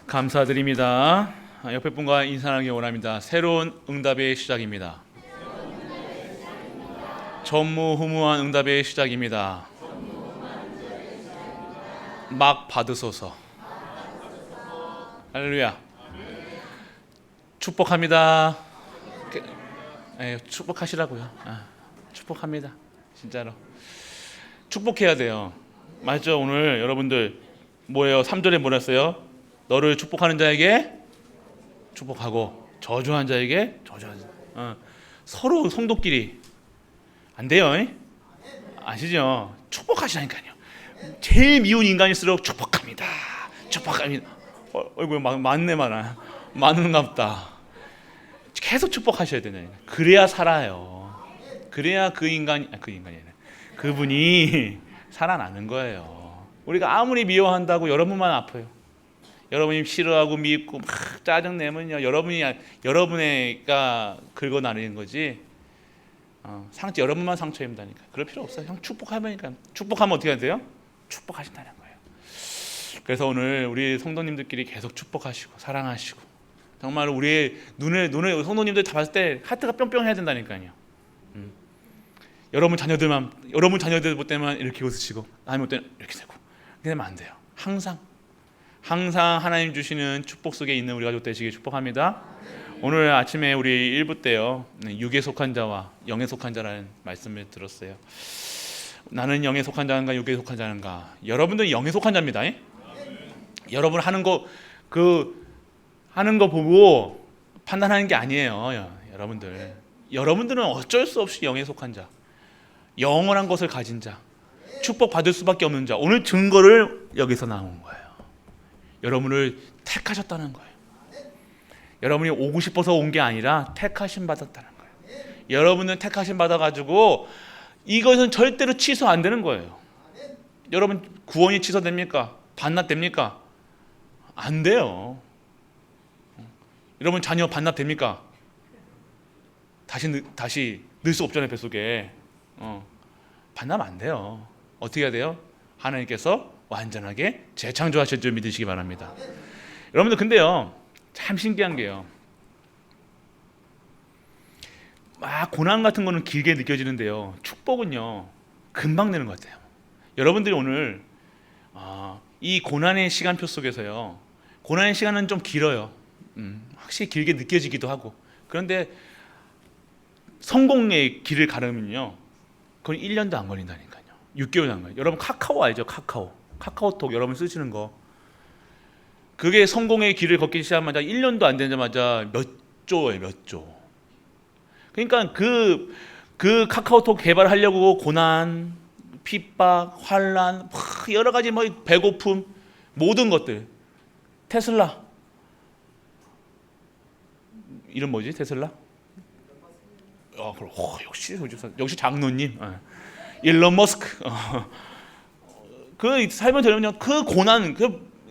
감사드립니다. 옆에 분과 인사하기 원합니다. 새로운 응답의 시작입니다. 전무후무한 응답의 시작입니다. 막 받으소서. 할렐루야. 축복합니다. 축복하시라고요. 축복합니다. 진짜로 축복해야 돼요. 맞죠? 오늘 여러분들 뭐예요? 3절에 뭐랬어요? 너를 축복하는 자에게 축복하고 저주한 자에게 저주하지. 서로 성도끼리 안 돼요. 아시죠? 축복하시라니까요. 제일 미운 인간일수록 축복합니다. 축복합니다. 얼굴 많네 많은갑다. 계속 축복하셔야 되네. 그래야 살아요. 그래야 그분이 살아나는 거예요. 우리가 아무리 미워한다고 여러분만 아파요. 여러분이 싫어하고 밉고 막 짜증내면요, 여러분이가 긁어나르는 거지. 여러분만 상처 입는다니까. 그럴 필요 없어요. 그냥 축복하면 어떻게 해야 돼요? 축복하신다는 거예요. 그래서 오늘 우리 성도님들끼리 계속 축복하시고 사랑하시고, 정말 우리의 눈에 성도님들 다 봤을 때 하트가 뿅뿅해야 된다니까요. 여러분 자녀들 볼 때만 이렇게 웃으시고 하나님 볼 때는 이렇게 되고, 그렇게 되면 안 돼요. 항상 하나님 주시는 축복 속에 있는 우리 가족 되시길 축복합니다. 오늘 아침에 우리 1부 때요, 육에 속한 자와 영에 속한 자라는 말씀을 들었어요. 나는 영에 속한 자인가 육에 속한 자인가? 여러분들은 영에 속한 자입니다. 여러분 하는 거 보고 판단하는 게 아니에요. 여러분들은 어쩔 수 없이 영에 속한 자, 영원한 것을 가진 자, 축복 받을 수밖에 없는 자. 오늘 증거를 여기서 나온 거예요. 여러분을 택하셨다는 거예요. 여러분이 오고 싶어서 온 게 아니라 택하심 받았다는 거예요. 여러분은 택하심 받아가지고 이것은 절대로 취소 안 되는 거예요. 여러분 구원이 취소됩니까? 반납됩니까? 안 돼요. 여러분 자녀 반납됩니까? 다시 넣을 수 없잖아요, 뱃속에. 반납 안 돼요. 어떻게 해야 돼요? 하나님께서 완전하게 재창조하실 줄 믿으시기 바랍니다. 여러분들 근데요, 참 신기한 게요, 막 고난 같은 거는 길게 느껴지는데요, 축복은요 금방 되는 것 같아요. 여러분들이 오늘 이 고난의 시간표 속에서요, 고난의 시간은 좀 길어요. 확실히 길게 느껴지기도 하고. 그런데 성공의 길을 가르면요, 그건 1년도 안 걸린다니까요. 6개월도 안 걸려요. 여러분 카카오 알죠? 카카오톡 여러분 쓰시는 거, 그게 성공의 길을 걷기 시작하자마자 1년도 안 되자마자 몇 조. 그러니까 그 카카오톡 개발하려고 고난, 핍박, 환란, 여러 가지 배고픔, 모든 것들. 테슬라 이름 뭐지? 테슬라? 역시 장로님. 일론 머스크. 그 살면 되면요, 그 고난,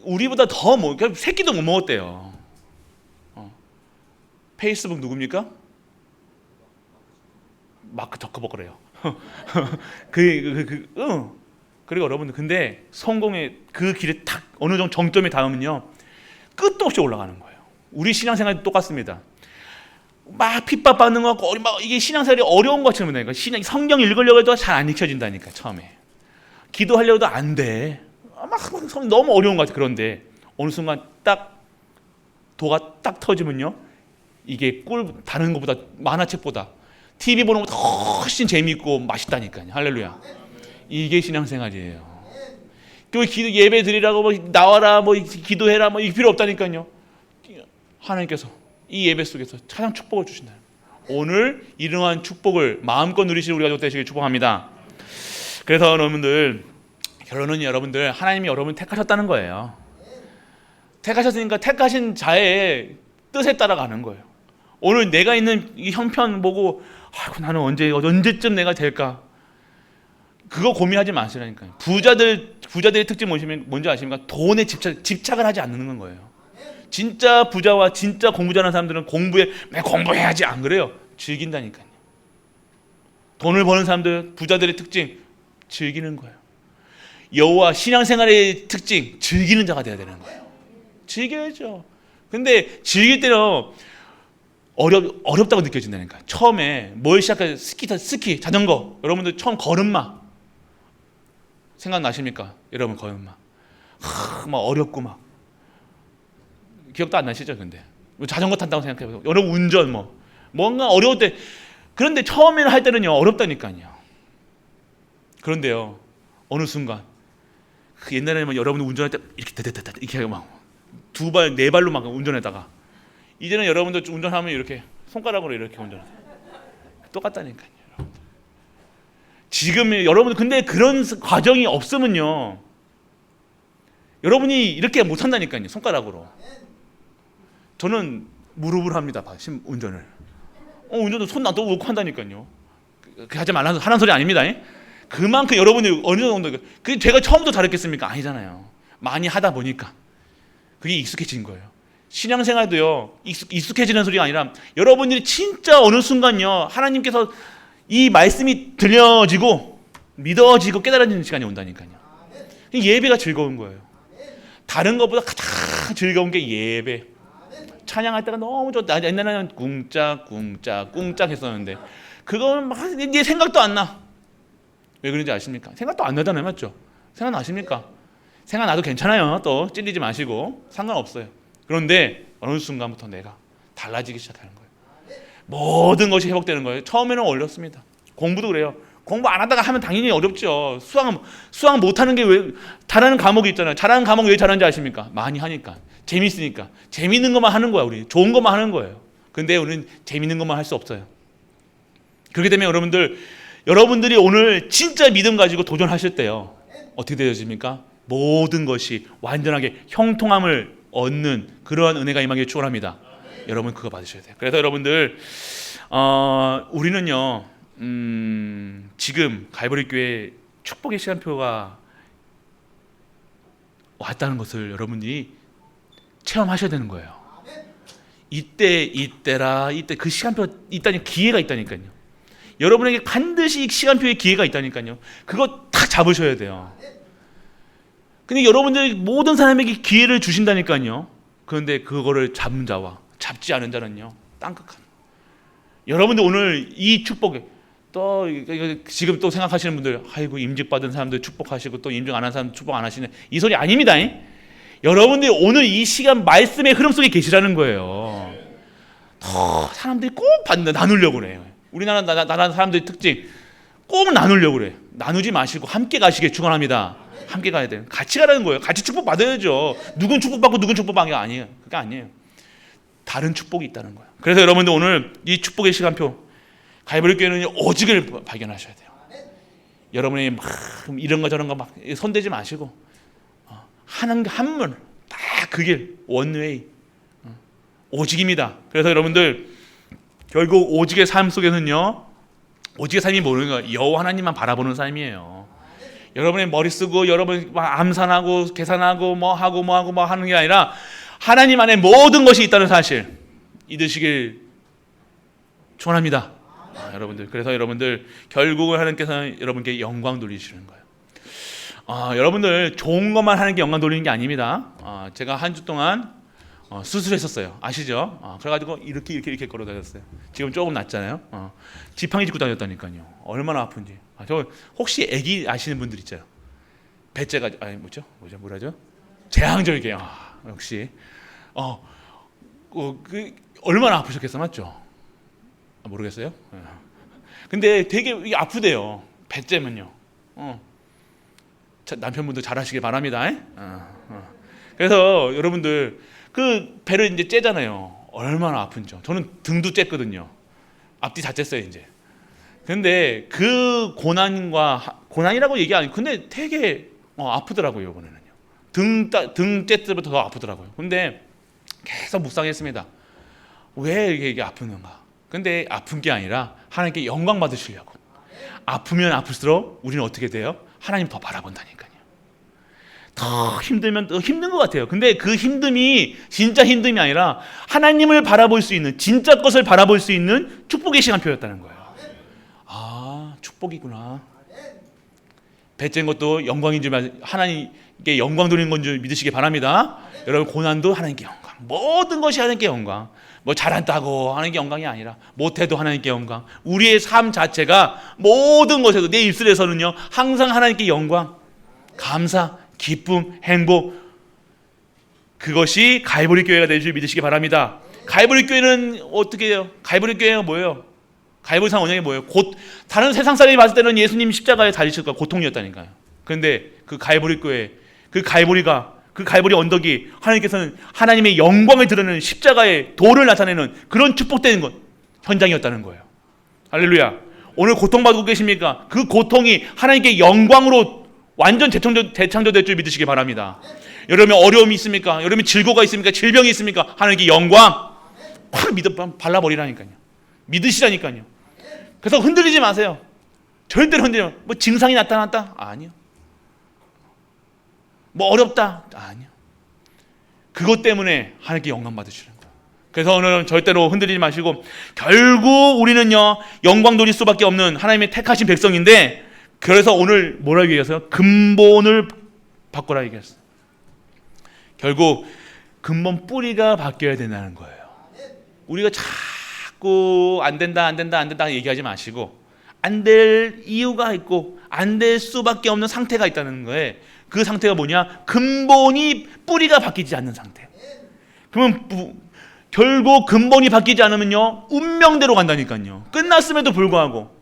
우리보다 더 새끼도 못 먹었대요. 페이스북 누굽니까? 마크 저커버그래요. 그리고 여러분들, 근데 성공의 그 길에 탁 어느 정도 정점에 닿으면요, 끝도 없이 올라가는 거예요. 우리 신앙생활도 똑같습니다. 막 핍박받는 거 같고, 이게 신앙생활이 어려운 것처럼 된다니까. 성경 읽으려고 해도 잘 안 읽혀진다니까. 처음에 기도하려고 해도 안 돼. 너무 어려운 것 같아. 그런데 어느 순간 도가 딱 터지면요, 이게 다른 것보다, 만화책보다 TV 보는 것보다 훨씬 재미있고 맛있다니까요. 할렐루야. 이게 신앙생활이에요. 예배 드리라고 나와라, 기도해라, 이게 필요 없다니까요. 하나님께서 이 예배 속에서 가장 축복을 주신다. 오늘 이러한 축복을 마음껏 누리실 우리 가족 되시길 축복합니다. 그래서 여러분들, 결론은 여러분들 하나님이 여러분을 택하셨다는 거예요. 택하셨으니까 택하신 자의 뜻에 따라가는 거예요. 오늘 내가 있는 이 형편 보고 나는 언제쯤 내가 될까? 그거 고민하지 마시라니까요. 부자들의 특징 뭔지 아십니까? 돈에 집착을 하지 않는 거예요. 진짜 부자와 진짜 공부 잘하는 사람들은 공부해야지, 안 그래요? 즐긴다니까요. 돈을 버는 사람들, 부자들의 특징, 즐기는 거예요. 여호와 신앙생활의 특징, 즐기는 자가 되어야 되는 거예요. 즐겨야죠. 근데 즐길 때는 어렵다고 느껴진다니까. 처음에 뭘 시작해? 스키, 자전거. 여러분들 처음 걸음마 생각나십니까? 여러분 걸음마. 막 어렵고 막 기억도 안 나시죠? 근데 자전거 탄다고 생각해보세요. 여러분 운전 뭔가 어려울 때, 그런데 처음에는 할 때는요 어렵다니까요. 그런데요 어느 순간 옛날에는 여러분 운전할 때 이렇게 막 두 발, 네 발로 막 운전하다가 이제는 여러분들 운전하면 이렇게 손가락으로 이렇게 운전하세요. 똑같다니까요. 지금 여러분 근데 그런 과정이 없으면요 여러분이 이렇게 못 한다니까요. 손가락으로. 저는 무릎을 합니다. 운전을. 운전도 손 놔두고 놓고 한다니까요. 하지 말라는 하는 소리 아닙니다. 그만큼 여러분이 어느 정도, 그 제가 처음부터 잘했겠습니까? 아니잖아요. 많이 하다 보니까 그게 익숙해진 거예요. 신앙생활도요 익숙해지는 소리가 아니라 여러분들이 진짜 어느 순간요 하나님께서 이 말씀이 들려지고 믿어지고 깨달아지는 시간이 온다니까요. 예배가 즐거운 거예요. 다른 것보다 가장 즐거운 게 예배. 찬양할 때가 너무 좋다. 옛날에는 꿍짝 했었는데 그거는 막 이제 생각도 안 나. 왜 그런지 아십니까? 생각도 안 나잖아요. 맞죠? 생각나십니까? 생각나도 괜찮아요. 또 찔리지 마시고 상관없어요. 그런데 어느 순간부터 내가 달라지기 시작하는 거예요. 모든 것이 회복되는 거예요. 처음에는 어렵습니다. 공부도 그래요. 공부 안 하다가 하면 당연히 어렵죠. 수학 못하는 게 왜, 잘하는 과목이 있잖아요. 잘하는 과목 왜 잘하는지 아십니까? 많이 하니까. 재밌으니까. 재밌는 것만 하는 거야. 우리 좋은 것만 하는 거예요. 근데 우리는 재밌는 것만 할 수 없어요. 그렇게 되면 여러분들이 오늘 진짜 믿음 가지고 도전하실 때요 어떻게 되어집니까? 모든 것이 완전하게 형통함을 얻는 그러한 은혜가 임하기를 축원합니다. 여러분 그거 받으셔야 돼요. 그래서 여러분들 우리는요 지금 갈보리 교회 축복의 시간표가 왔다는 것을 여러분이 체험하셔야 되는 거예요. 이때라 이때 그 시간표가 있다니, 기회가 있다니까요. 여러분에게 반드시 이 시간표의 기회가 있다니까요. 그거 딱 잡으셔야 돼요. 근데 여러분들이 모든 사람에게 기회를 주신다니까요. 그런데 그거를 잡은 자와 잡지 않은 자는요 땅끝한. 여러분들 오늘 이 축복에 또 지금 또 생각하시는 분들, 아이고 임직 받은 사람들 축복하시고 또 임직 안 한 사람 축복 안 하시네, 이 소리 아닙니다. 여러분들이 오늘 이 시간 말씀의 흐름 속에 계시라는 거예요. 더 사람들이 꼭 나누려고 그래요. 우리나라 사람들의 특징, 꼭 나누려고 그래. 나누지 마시고 함께 가시길 축원합니다. 함께 가야 돼요. 같이 가라는 거예요. 같이 축복 받아야죠. 누군 축복받고 누군 축복받는 게 아니에요. 그게 아니에요. 다른 축복이 있다는 거예요. 그래서 여러분들 오늘 이 축복의 시간표, 갈보리 교회는 오직을 발견하셔야 돼요. 여러분이 막 이런 거 저런 거 막 손대지 마시고 하는 게 한문 딱 그 길 원웨이 오직입니다. 그래서 여러분들 결국 오직의 삶 속에는요 오직의 삶이 뭐는 거예요? 여호와 하나님만 바라보는 삶이에요. 여러분의 머리 쓰고 여러분 암산하고 계산하고 뭐 하는 게 아니라 하나님 안에 모든 것이 있다는 사실 잊으시길 축원합니다. 여러분들, 그래서 여러분들 결국은 하나님께서는 여러분께 영광 돌리시는 거예요. 여러분들 좋은 것만 하는 게 영광 돌리는 게 아닙니다. 제가 한 주 동안 수술했었어요. 아시죠? 그래가지고 이렇게 걸어 다녔어요. 지금 조금 낫잖아요. 지팡이 짚고 다녔다니까요. 얼마나 아픈지. 저 혹시 아기 아시는 분들 있죠? 배째가 뭐라죠? 재앙절개. 역시 그 얼마나 아프셨겠어, 맞죠? 모르겠어요. 근데 되게 이게 아프대요. 배째면요. 남편분들 잘하시길 바랍니다. 그래서 여러분들 그 배를 이제 째잖아요. 얼마나 아픈지. 저는 등도 쨌거든요. 앞뒤 다 쨌어요 이제. 근데 그 고난이라고 얘기 안 해요. 근데 되게 아프더라고요. 이번에는요. 등 쨌을 때부터 더 아프더라고요. 근데 계속 묵상했습니다. 왜 이게 아프는가? 근데 아픈 게 아니라 하나님께 영광 받으시려고. 아프면 아플수록 우리는 어떻게 돼요? 하나님 더 바라본다니까요. 더 힘들면 더 힘든 것 같아요. 근데 그 힘듦이 진짜 힘듦이 아니라 하나님을 바라볼 수 있는, 진짜 것을 바라볼 수 있는 축복의 시간표였다는 거예요. 축복이구나. 배째인 것도 영광인 줄 하나님 하나님께 영광 돌리는 건 줄 믿으시기 바랍니다. 여러분, 고난도 하나님께 영광, 모든 것이 하나님께 영광. 뭐 잘한다고 하나님께 영광이 아니라 못해도 하나님께 영광. 우리의 삶 자체가 모든 것에도 내 입술에서는요 항상 하나님께 영광, 감사, 기쁨, 행복, 그것이 갈보리 교회가 될 줄 믿으시기 바랍니다. 갈보리 교회는 어떻게 해요? 갈보리 교회가 뭐예요? 갈보리상 원형이 뭐예요? 다른 세상 사람이 봤을 때는 예수님 십자가에 달리실 거 고통이었다니까요. 그런데 그 갈보리 교회, 그 갈보리 언덕이 하나님께서는 하나님의 영광을 드러내는 십자가의 도를 나타내는 그런 축복되는 것 현장이었다는 거예요. 할렐루야. 오늘 고통받고 계십니까? 그 고통이 하나님께 영광으로 완전 재창조될 줄 믿으시기 바랍니다. 여러분 어려움이 있습니까? 여러분 질고가 있습니까? 질병이 있습니까? 하나님께 영광 확 발라버리라니까요. 믿으시라니까요. 그래서 흔들리지 마세요. 절대로 흔들리지 마세요. 뭐 증상이 나타났다? 아니요. 뭐 어렵다? 아니요. 그것 때문에 하나님께 영광 받으시는 거예요. 그래서 오늘은 절대로 흔들리지 마시고, 결국 우리는요 영광 돌릴 수밖에 없는 하나님의 택하신 백성인데, 그래서 오늘 뭐라고 얘기했어요? 근본을 바꾸라 얘기했어요. 결국 근본 뿌리가 바뀌어야 된다는 거예요. 우리가 자꾸 안 된다 얘기하지 마시고, 안 될 이유가 있고 안 될 수밖에 없는 상태가 있다는 거예요. 그 상태가 뭐냐? 근본이 뿌리가 바뀌지 않는 상태. 그러면 결국 근본이 바뀌지 않으면요 운명대로 간다니까요. 끝났음에도 불구하고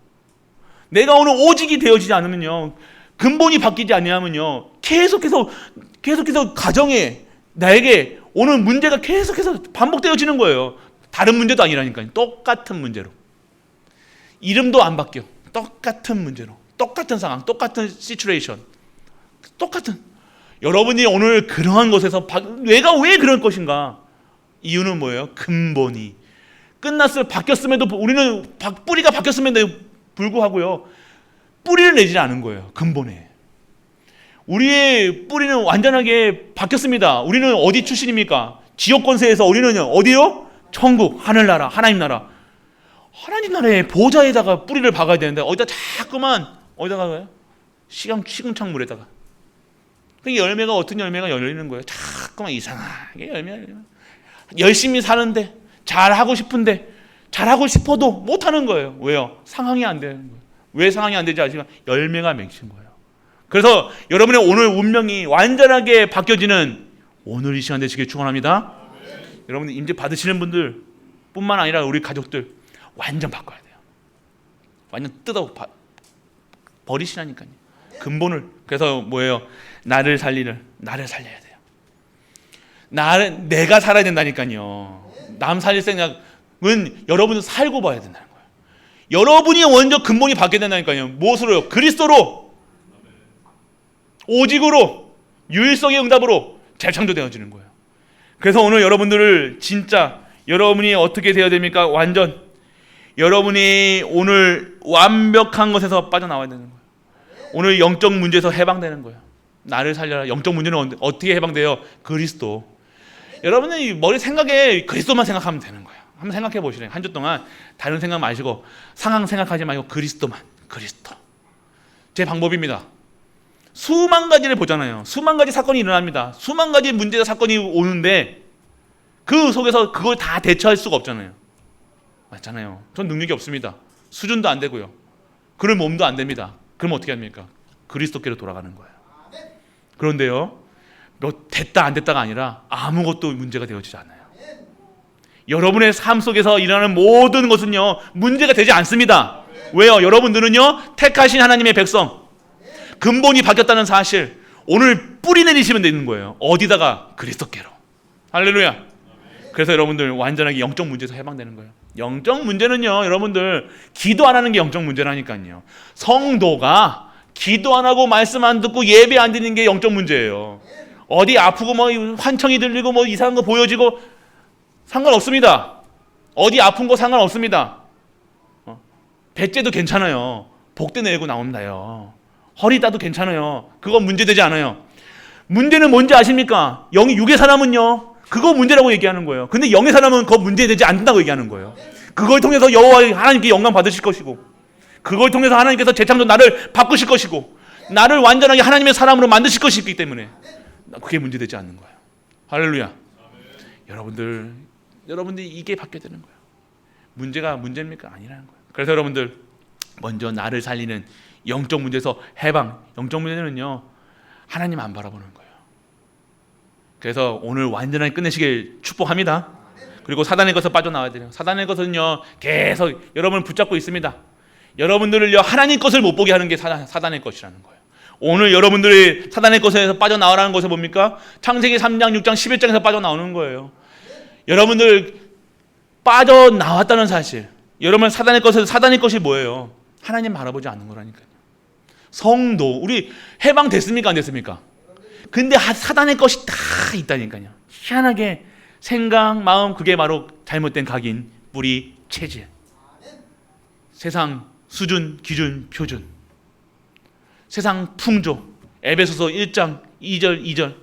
내가 오늘 오직이 되어지지 않으면요, 근본이 바뀌지 않으면요 계속해서 가정에 나에게 오늘 문제가 계속해서 반복되어지는 거예요. 다른 문제도 아니라니까요. 똑같은 문제로. 이름도 안 바뀌어. 똑같은 문제로. 똑같은 상황, 똑같은 시츄에이션. 똑같은. 여러분이 오늘 그러한 것에서 내가 왜 그럴 것인가? 이유는 뭐예요? 근본이 바뀌었음에도 우리는 뿌리가 바뀌었음에도 불구하고요 뿌리를 내지 않은 거예요. 근본에. 우리의 뿌리는 완전하게 바뀌었습니다. 우리는 어디 출신입니까? 지역 권세에서 우리는 어디요? 천국, 하늘나라, 하나님 나라. 하나님 나라의 보좌에다가 뿌리를 박아야 되는데 어디다 자꾸만 어디다가 가요? 시궁창 물에다가. 그 열매가 어떤 열매가 열리는 거예요. 자꾸만 이상하게 열매가 열리는. 열심히 사는데, 잘하고 싶은데, 잘하고 싶어도 못하는 거예요. 왜요? 상황이 안 되는 거예요. 왜 상황이 안 되지 아시면 열매가 맺힌 거예요. 그래서 여러분의 오늘 운명이 완전하게 바뀌어지는 오늘 이 시간 되시길 축원합니다. 여러분 임재 받으시는 분들 뿐만 아니라 우리 가족들 완전 바꿔야 돼요. 완전 뜯어 버리시라니까요. 근본을. 그래서 뭐예요? 나를 살려야 돼요. 내가 살아야 된다니까요. 남 살릴 생각은 여러분은 살고 봐야 된다는 거예요. 여러분이 먼저 근본이 바뀌어야 된다니까요. 무엇으로요? 그리스도로, 오직으로, 유일성의 응답으로 재창조되어지는 거예요. 그래서 오늘 여러분들을 진짜 여러분이 어떻게 되어야 됩니까? 완전 여러분이 오늘 완벽한 것에서 빠져나와야 되는 거예요. 오늘 영적 문제에서 해방되는 거예요. 나를 살려라. 영적 문제는 어떻게 해방돼요? 그리스도. 여러분은 머리 생각에 그리스도만 생각하면 되는 거예요. 한번 생각해 보시래요. 한 주 동안 다른 생각 마시고 상황 생각하지 말고 그리스도만. 그리스도. 제 방법입니다. 수만 가지를 보잖아요. 수만 가지 사건이 일어납니다. 수만 가지 문제가 사건이 오는데 그 속에서 그걸 다 대처할 수가 없잖아요. 맞잖아요. 전 능력이 없습니다. 수준도 안 되고요. 그럴 몸도 안 됩니다. 그럼 어떻게 합니까? 그리스도께로 돌아가는 거예요. 그런데요, 됐다 안 됐다가 아니라 아무것도 문제가 되어지지 않아요. 여러분의 삶 속에서 일어나는 모든 것은요 문제가 되지 않습니다. 왜요? 여러분들은요 택하신 하나님의 백성, 근본이 바뀌었다는 사실 오늘 뿌리 내리시면 되는 거예요. 어디다가? 그리스도께로. 할렐루야. 그래서 여러분들 완전하게 영적 문제에서 해방되는 거예요. 영적 문제는요 여러분들 기도 안 하는 게 영적 문제라니까요. 성도가 기도 안 하고 말씀 안 듣고 예배 안 드리는 게 영적 문제예요. 어디 아프고 뭐 환청이 들리고 뭐 이상한 거 보여지고 상관없습니다. 어디 아픈 거 상관없습니다. 배째도 괜찮아요. 복대 내고 나온다요. 허리 따도 괜찮아요. 그거 문제되지 않아요. 문제는 뭔지 아십니까? 육의 사람은요 그거 문제라고 얘기하는 거예요. 근데 영의 사람은 그거 문제되지 않는다고 얘기하는 거예요. 그걸 통해서 여호와 하나님께 영광 받으실 것이고, 그걸 통해서 하나님께서 재창조 나를 바꾸실 것이고, 나를 완전하게 하나님의 사람으로 만드실 것이기 때문에 그게 문제되지 않는 거예요. 할렐루야. 여러분들이 이게 바뀌어야 되는 거예요. 문제입니까? 아니라는 거예요. 그래서 여러분들 먼저 나를 살리는 영적 문제에서 해방. 영적 문제는요, 하나님 안 바라보는 거예요. 그래서 오늘 완전하게 끝내시길 축복합니다. 그리고 사단의 것을 빠져나와야 돼요. 사단의 것은요, 계속 여러분을 붙잡고 있습니다. 여러분들을요, 하나님 것을 못 보게 하는 게 사단의 것이라는 거예요. 오늘 여러분들이 사단의 것에서 빠져나오라는 것은 뭡니까? 창세기 3장, 6장, 11장에서 빠져나오는 거예요. 여러분들 빠져나왔다는 사실. 여러분 사단의 것이 뭐예요? 하나님 바라보지 않는 거라니까요. 성도, 우리 해방됐습니까? 안 됐습니까? 근데 사단의 것이 다 있다니까요. 희한하게 생각, 마음, 그게 바로 잘못된 각인, 뿌리, 체질. 세상 수준, 기준, 표준. 세상 풍조. 에베소서 1장 2장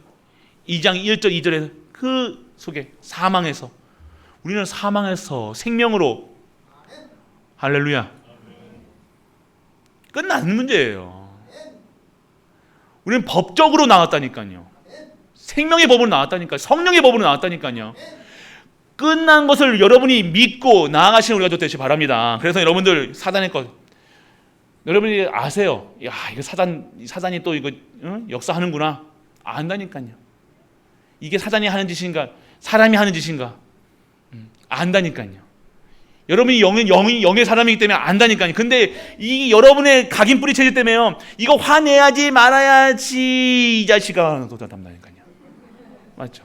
1절 2절에서 그 속에 사망에서, 우리는 사망에서 생명으로, 할렐루야, 끝나는 문제예요. 우리는 법적으로 나왔다니까요. 생명의 법으로 나왔다니까요. 성령의 법으로 나왔다니까요. 끝난 것을 여러분이 믿고 나아가시는 우리가 되시 바랍니다. 그래서 여러분들 사단의 것, 여러분이 아세요. 야, 이거 사단이 또 이거 역사하는구나. 안다니까요. 이게 사단이 하는 짓인가, 사람이 하는 짓인가, 안다니까요. 여러분이 영의 사람이기 때문에 안다니까요. 근데 이 여러분의 각인 뿌리 체질 때문에요, 이거 화내야지 말아야지 이 자식아 또 담다니까요. 맞죠?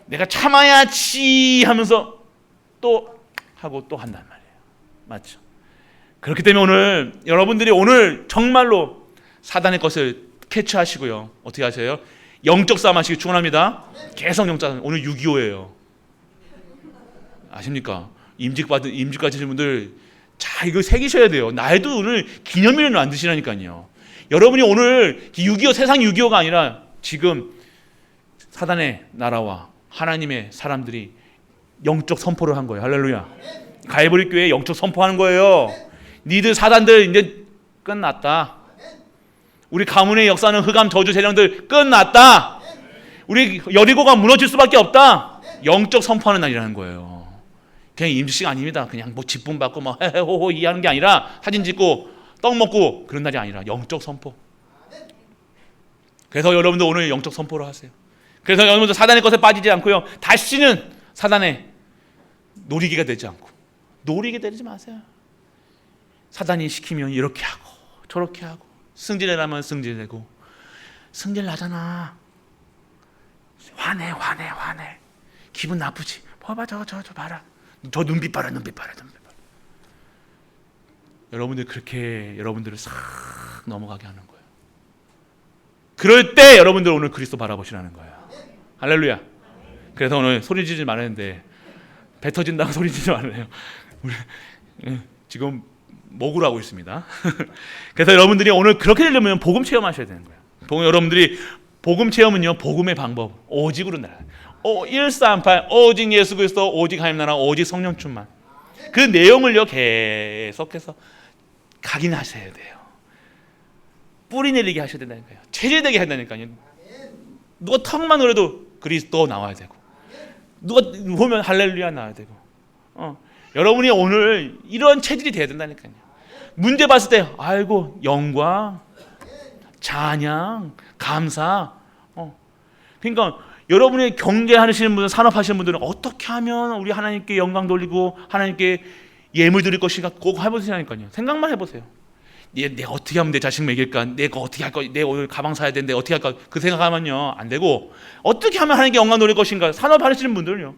내가 참아야지 하면서 또 하고 또 한단 말이에요. 맞죠? 그렇기 때문에 오늘 여러분들이 오늘 정말로 사단의 것을 캐치하시고요. 어떻게 하세요? 영적 싸움 하시기 축원합니다. 계속 영적 싸움. 오늘 6.25예요. 아십니까? 임직 가지신 분들 자 이거 새기셔야 돼요. 날도 오늘 기념일을 만드시라니까요. 여러분이 오늘 6.25 세상 6.25가 아니라 지금 사단의 나라와 하나님의 사람들이 영적 선포를 한 거예요. 할렐루야. 가이브리 교회에 영적 선포하는 거예요. 니들 사단들 이제 끝났다. 우리 가문의 역사는 흑암 저주 세력들 끝났다. 우리 여리고가 무너질 수밖에 없다. 영적 선포하는 날이라는 거예요. 그냥 임직식 아닙니다. 그냥 뭐 직분 받고 뭐 헤헤호호 이해하는 게 아니라 사진 찍고 떡 먹고 그런 날이 아니라 영적 선포. 그래서 여러분들 오늘 영적 선포를 하세요. 그래서 여러분들 사단의 것에 빠지지 않고요. 다시는 사단의 놀이기가 되지 않고 놀이게 되지 마세요. 사단이 시키면 이렇게 하고 저렇게 하고 승질내라면 승질내고 승질 나잖아. 화내 기분 나쁘지. 봐봐 저 봐라. 저 눈빛 봐라. 여러분들 그렇게 여러분들을 싹 넘어가게 하는 거예요. 그럴 때 여러분들 오늘 그리스도 바라보시라는 거예요. 할렐루야. 그래서 오늘 소리 지르지 말았는데 배 터진다고 소리 지르지 말아요. 우리 지금 목을 하고 있습니다. 그래서 여러분들이 오늘 그렇게 되려면 복음 체험하셔야 되는 거예요. 여러분들이 복음 체험은요, 복음의 방법 오직으로 나라. 1438 오직 예수 그리스도, 오직 하나님 나라, 오직 성령 충만. 그 내용을요 계속해서 각인하셔야 돼요. 뿌리 내리게 하셔야 된다니까요. 체질되게 한다니까요. 누가 턱만 그래도 그리스도 나와야 되고, 누가 보면 할렐루야 나와야 되고. 여러분이 오늘 이런 체질이 돼야 된다니까요. 문제 봤을 때 아이고 영광, 찬양, 감사. 그러니까 여러분의 경제하시는 분들, 산업하시는 분들은 어떻게 하면 우리 하나님께 영광 돌리고 하나님께 예물 드릴 것인가 꼭 해보시라니까요. 생각만 해보세요. 내가 어떻게 하면 내 자식 먹일까? 내가 어떻게 할까? 내가 오늘 가방 사야 되는데 어떻게 할까? 그 생각하면요 안 되고, 어떻게 하면 하나님께 영광 돌릴 것인가? 산업하시는 분들은요,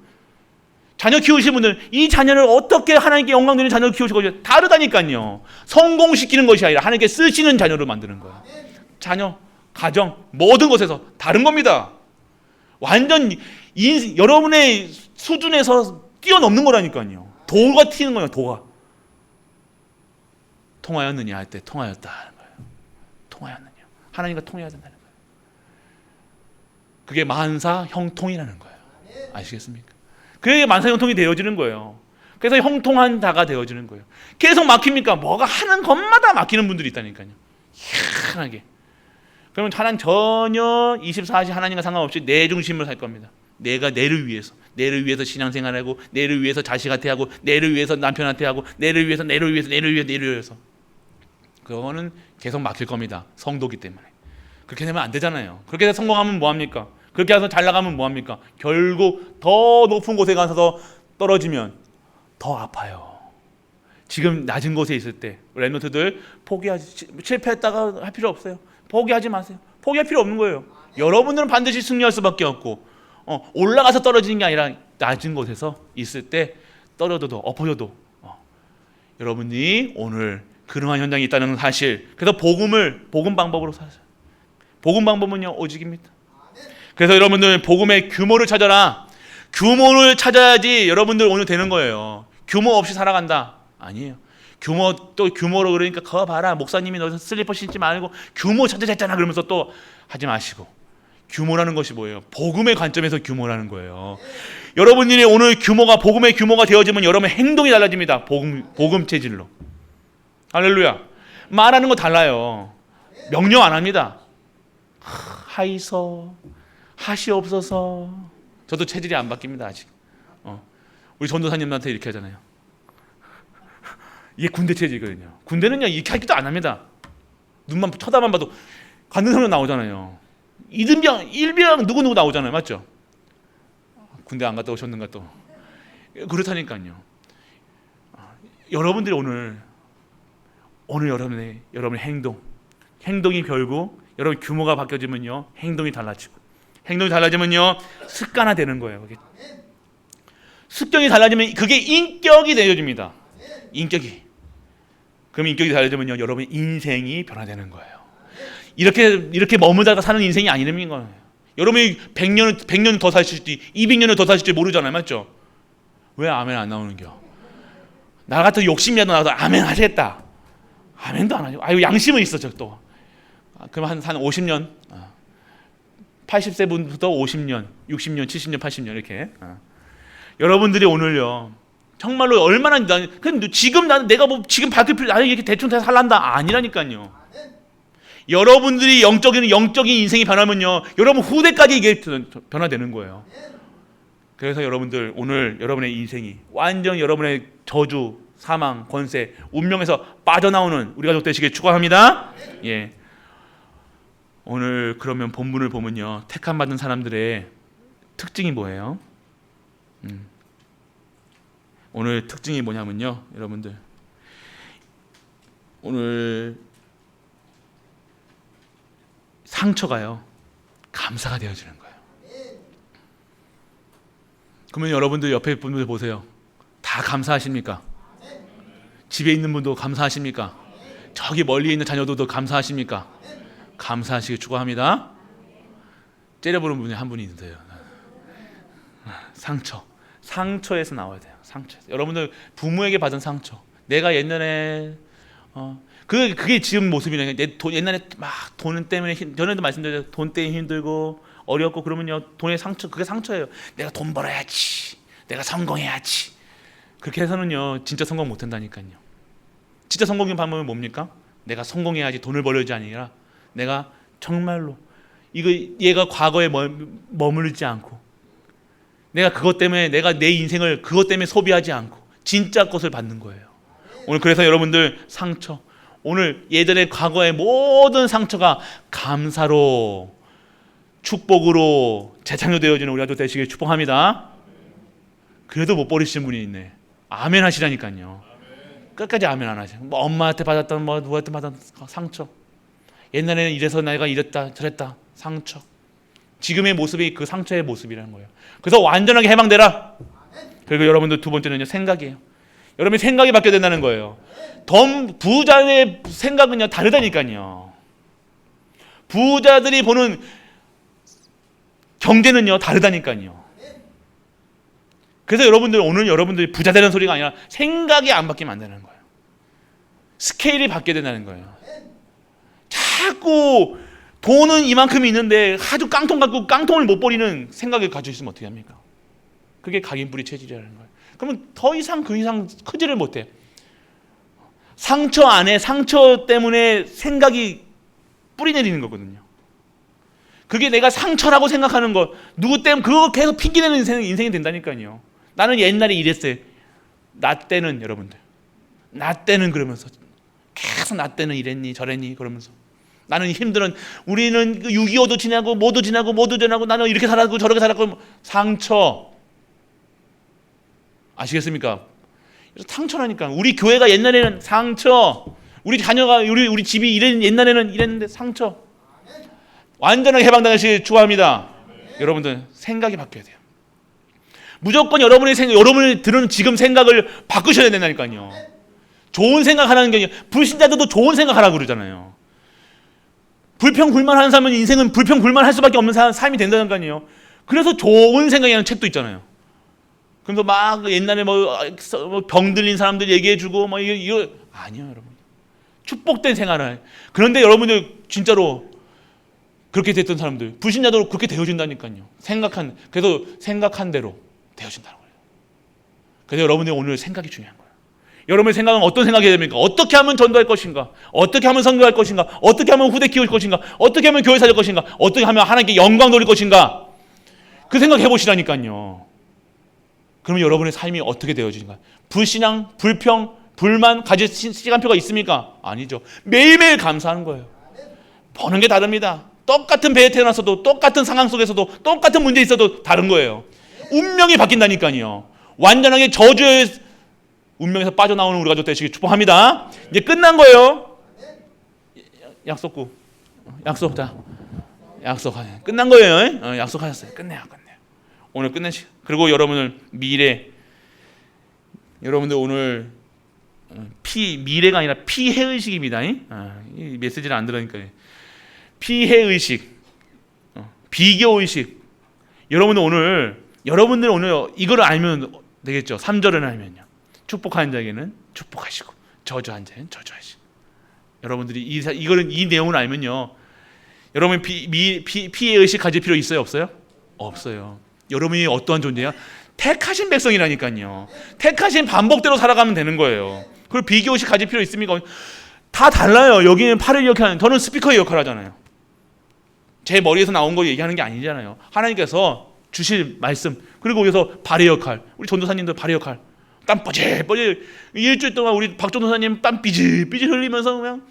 자녀 키우시는 분들, 이 자녀를 어떻게 하나님께 영광 돌리는 자녀를 키우실 것이 다르다니까요. 성공시키는 것이 아니라 하나님께 쓰시는 자녀를 만드는 거예요. 자녀, 가정, 모든 것에서 다른 겁니다. 완전 여러분의 수준에서 뛰어넘는 거라니까요. 도가 튀는 거예요. 도가. 통하였느냐 할 때 통하였다 하는 거예요. 통하였느냐. 하나님과 통해야 된다는 거예요. 그게 만사 형통이라는 거예요. 아시겠습니까? 그게 만사 형통이 되어지는 거예요. 그래서 형통한 자가 되어지는 거예요. 계속 막힙니까? 뭐가 하는 것마다 막히는 분들이 있다니까요. 희한하게. 그러면 하나님 전혀 24시 하나님과 상관없이 내 중심으로 살 겁니다. 내가 내를 위해서 신앙생활하고, 내를 위해서 자식한테 하고, 내를 위해서 남편한테 하고, 내를 위해서 그거는 계속 막힐 겁니다. 성도기 때문에. 그렇게 되면 안 되잖아요. 그렇게 해서 성공하면 뭐합니까? 그렇게 해서 잘 나가면 뭐합니까? 결국 더 높은 곳에 가서 떨어지면 더 아파요. 지금 낮은 곳에 있을 때 랩노트들 포기하지, 실패했다가 할 필요 없어요. 포기하지 마세요. 포기할 필요 없는 거예요. 여러분들은 반드시 승리할 수밖에 없고, 올라가서 떨어지는 게 아니라 낮은 곳에서 있을 때 떨어져도 엎어져도 여러분이 오늘 그러한 현장이 있다는 사실. 그래서 복음 방법으로 사세요. 복음 방법은요 오직입니다. 그래서 여러분들 복음의 규모를 찾아라. 규모를 찾아야지 여러분들 오늘 되는 거예요. 규모 없이 살아간다 아니에요. 규모 또 규모로 그러니까 거 봐라 목사님이 너 슬리퍼 신지 말고 규모 찾아냈잖아 그러면서 또 하지 마시고, 규모라는 것이 뭐예요? 복음의 관점에서 규모라는 거예요. 여러분들이 오늘 규모가 복음의 규모가 되어지면 여러분의 행동이 달라집니다. 복음 체질로. 할렐루야. 말하는 거 달라요. 명령 안 합니다. 하이소 하시옵소서. 저도 체질이 안 바뀝니다 아직. 우리 전도사님한테 이렇게 하잖아요. 이게 군대 체질이거든요. 군대는요 이렇게 하기도 안 합니다. 눈만 쳐다만 봐도 관등성명 나오잖아요. 이등병, 일병 누구 나오잖아요. 맞죠? 군대 안 갔다 오셨는가 또. 그렇다니까요. 여러분들이 오늘 여러분의 행동이 결국 여러분 규모가 바뀌어지면요 행동이 달라지면요 습관화되는 거예요. 그게. 습관이 달라지면 그게 인격이 되어집니다. 그럼 인격이 달라지면요 여러분의 인생이 변화되는 거예요. 이렇게 머물다가 사는 인생이 아니라는 거예요. 여러분이 100년 더 사실지 200년을 더 사실지 모르잖아요. 맞죠? 왜 아멘 안 나오는겨? 나 같은 욕심이라도 나와서 아멘 하겠다. 아멘도 안 하죠. 아유 양심은 있어 또. 그럼 한 50년, 80세부터 50년, 60년, 70년, 80년 이렇게. 여러분들이 오늘요 정말로 얼마나 근데 지금 내가 뭐 지금 바뀔 필요 나는 이렇게 대충 다 살란다 아니라니까요. 여러분들이 영적인 인생이 변하면요 여러분 후대까지 이게 변화되는 거예요. 그래서 여러분들 오늘 여러분의 인생이 완전 여러분의 저주, 사망, 권세, 운명에서 빠져나오는 우리 가족 되시길 축원합니다. 예. 오늘 그러면 본문을 보면요 택함 받은 사람들의 특징이 뭐예요? 오늘 특징이 뭐냐면요 여러분들 오늘 상처가요 감사가 되어지는 거예요. 그러면 여러분들 옆에 분들 보세요. 다 감사하십니까? 집에 있는 분도 감사하십니까? 저기 멀리 있는 자녀들도 감사하십니까? 감사하시길 축원합니다. 째려보는 분이 한 분이 있는데요. 상처에서 나와야 돼요. 상처에서. 여러분들 부모에게 받은 상처. 내가 옛날에 그게 지금 모습이네. 옛날에 막 돈 때문에 전에도 말씀드렸죠. 돈 때문에 힘들고 어렵고 그러면요 돈의 상처 그게 상처예요. 내가 돈 벌어야지. 내가 성공해야지. 그렇게 해서는요 진짜 성공 못 한다니까요. 진짜 성공의 방법은 뭡니까? 내가 성공해야지 돈을 벌어야지 아니라 내가 정말로 얘가 과거에 머물지 않고 내가 그것 때문에 내가 내 인생을 그것 때문에 소비하지 않고 진짜 것을 받는 거예요. 오늘 그래서 여러분들 상처 오늘 예전의 과거의 모든 상처가 감사로 축복으로 재창조되어지는 우리 가족 되시길 축복합니다. 그래도 못 버리시는 분이 있네. 아멘 하시라니까요. 끝까지 아멘 안 하세요. 뭐 엄마한테 받았던 뭐 누구한테 받았던 상처. 옛날에는 이래서 내가 이랬다 저랬다 상처. 지금의 모습이 그 상처의 모습이라는 거예요. 그래서 완전하게 해방되라. 그리고 여러분들 두 번째는요 생각이에요. 여러분의 생각이 바뀌어야 된다는 거예요. 부자의 생각은요 다르다니까요. 부자들이 보는 경제는요 다르다니까요. 그래서 오늘 여러분들이 부자 되는 소리가 아니라 생각이 안 바뀌면 안 되는 거예요. 스케일이 바뀌어야 된다는 거예요. 자꾸 돈은 이만큼이 있는데 아주 깡통 갖고 깡통을 못 버리는 생각을 가지고 있으면 어떻게 합니까? 그게 각인뿌리 체질이라는 거예요. 그러면 더 이상 그 이상 크지를 못해. 상처 안에 상처 때문에 생각이 뿌리 내리는 거거든요. 그게 내가 상처라고 생각하는 것, 누구 때문에 그거 계속 핑계대는 인생이 된다니까요. 나는 옛날에 이랬어요. 나 때는, 여러분들, 나 때는 그러면서 계속 나 때는 이랬니 저랬니 그러면서 나는 힘들은, 우리는 6.25도 지나고 뭐도 지나고 뭐도 지나고 나는 이렇게 살았고 저렇게 살았고. 상처 아시겠습니까? 상처라니까. 우리 교회가 옛날에는 상처, 우리 자녀가 우리 집이 옛날에는 이랬는데 상처. 완전하게 해방당하시길 축원합니다. 여러분들 생각이 바뀌어야 돼요. 무조건 여러분이 들은 지금 생각을 바꾸셔야 된다니까요. 좋은 생각하라는 게 아니라, 불신자들도 좋은 생각하라고 그러잖아요. 불평불만하는 사람은 인생은 불평불만할 수밖에 없는 삶이 된다니까요. 그래서 좋은 생각이라는 책도 있잖아요. 그래서 막 옛날에 병 들린 사람들 얘기해주고 뭐 이거 아니요, 여러분. 축복된 생활을. 그런데 여러분들 진짜로 그렇게 됐던 사람들, 불신자도 그렇게 되어진다니까요. 그래서 생각한 대로 되어진다는 거예요. 그래서 여러분들 오늘 생각이 중요한 거예요. 여러분의 생각은 어떤 생각이 됩니까? 어떻게 하면 전도할 것인가? 어떻게 하면 선교할 것인가? 어떻게 하면 후대 키울 것인가? 어떻게 하면 교회 살릴 것인가? 어떻게 하면 하나님께 영광 돌릴 것인가? 그 생각 해보시라니까요. 그러면 여러분의 삶이 어떻게 되어지는가? 불신앙, 불평, 불만 가질 시간표가 있습니까? 아니죠. 매일매일 감사하는 거예요. 보는 게 다릅니다. 똑같은 배에 태어났어도, 똑같은 상황 속에서도, 똑같은 문제 있어도 다른 거예요. 운명이 바뀐다니까요. 완전하게 저주의 운명에서 빠져나오는 우리 가족 되시길 축복합니다. 이제 끝난 거예요. 약속 끝난 거예요. 약속하셨어요. 끝내요. 오늘 끝내시. 그리고 여러분들 여러분들 오늘 미래가 아니라 피해의식입니다. 이 메시지를 안 들으니까. 피해의식, 비교의식. 여러분들 오늘 이걸 알면 되겠죠. 3절을 알면요. 축복하는 자에게는 축복하시고 저주한 자에게는 저주하시고. 여러분들이 이 내용을 알면요. 여러분 피해의식 가질 필요 있어요? 없어요? 없어요. 여러분이 어떠한 존재야? 택하신 백성이라니까요. 택하신 반복대로 살아가면 되는 거예요. 그걸 비교의식 가질 필요 있습니까? 다 달라요. 여기는 팔을 역할하는, 저는 스피커의 역할을 하잖아요. 제 머리에서 나온 거 얘기하는 게 아니잖아요. 하나님께서 주실 말씀, 그리고 여기서 발의 역할, 우리 전도사님들 발의 역할, 땀 뻐질뻐질 일주일 동안 우리 박 전도사님 땀 삐질삐질 흘리면서 그냥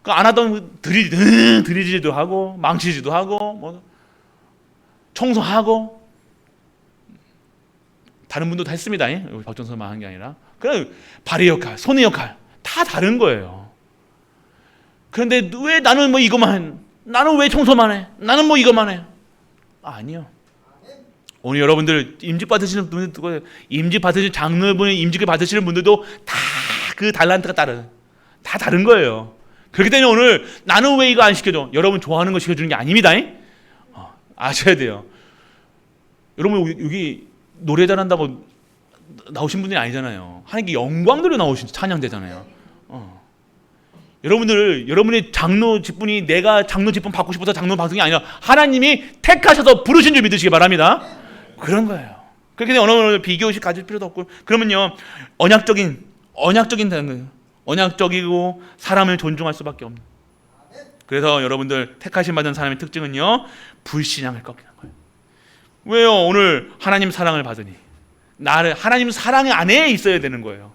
안 하던 드리지도 하고 망치지도 하고 뭐 청소하고, 다른 분도 다 했습니다. 우리 박 전도사만 한 게 아니라. 그냥 발의 역할, 손의 역할 다 다른 거예요. 그런데 왜 나는 뭐 이거만, 나는 왜 청소만 해? 나는 뭐 이거만 해? 아니요. 오늘 여러분들 임직 받으시는 분들, 임직 받으시는 장로분이 임직을 받으시는 분들도 다 그 달란트가 다 다른 거예요. 그렇기 때문에 오늘 나는 왜 이거 안 시켜줘? 여러분 좋아하는 거 시켜주는 게 아닙니다. 아셔야 돼요. 여러분 여기 노래 잘한다고 나오신 분이 아니잖아요. 하나님께 영광 돌려 나오신 찬양되잖아요. 여러분의 장로 직분이 내가 장로 직분 받고 싶어서 장로 방송이 아니라 하나님이 택하셔서 부르신 줄 믿으시기 바랍니다. 그런 거예요. 그렇게 되면 어느 비교의식 가질 필요도 없고, 그러면요 언약적이고 사람을 존중할 수밖에 없는. 그래서 여러분들 택하심 받은 사람의 특징은요, 불신앙을 꺾이는 거예요. 왜요? 오늘 하나님 사랑을 받으니 하나님 사랑 안에 있어야 되는 거예요.